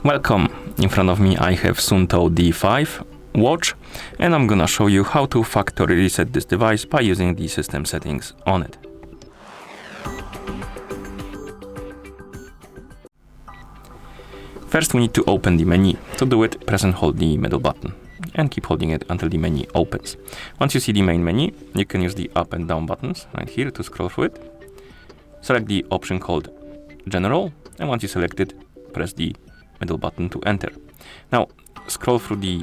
Welcome. In front of me I have SUUNTO D5 watch, and I'm gonna show you how to factory reset this device by using the system settings on it. First we need to open the menu. To do it, press and hold the middle button and keep holding it until the menu opens. Once you see the main menu, you can use the up and down buttons right here to scroll through it. Select the option called General, and once you select it, press the middle button to enter. Now scroll through the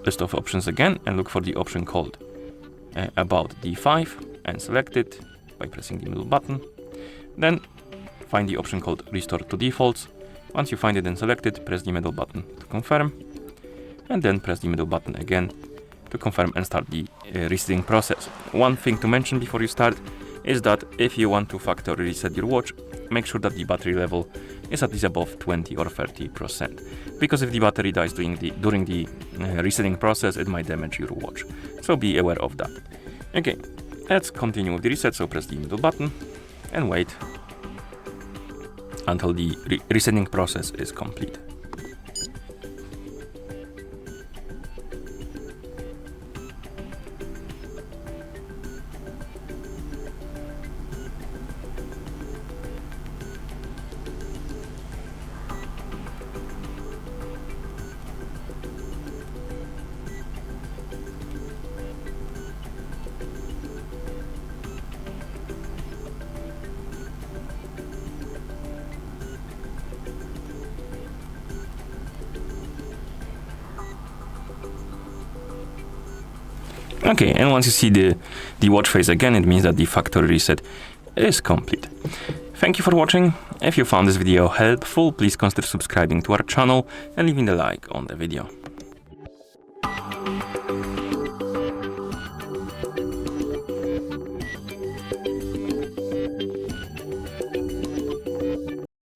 list of options again and look for the option called About D5 and select it by pressing the middle button. Then find the option called Restore to Defaults. Once you find it and select it, press the middle button to confirm, and then press the middle button again to confirm and start the resetting process. One thing to mention before you start is that if you want to factory reset your watch, make sure that the battery level is at least above 20 or 30%, because if the battery dies during the resetting process, it might damage your watch. So be aware of that. Okay, let's continue with the reset. So press the middle button and wait until the resetting process is complete. Okay, and once you see the watch face again, it means that the factory reset is complete. Thank you for watching. If you found this video helpful, please consider subscribing to our channel and leaving a like on the video.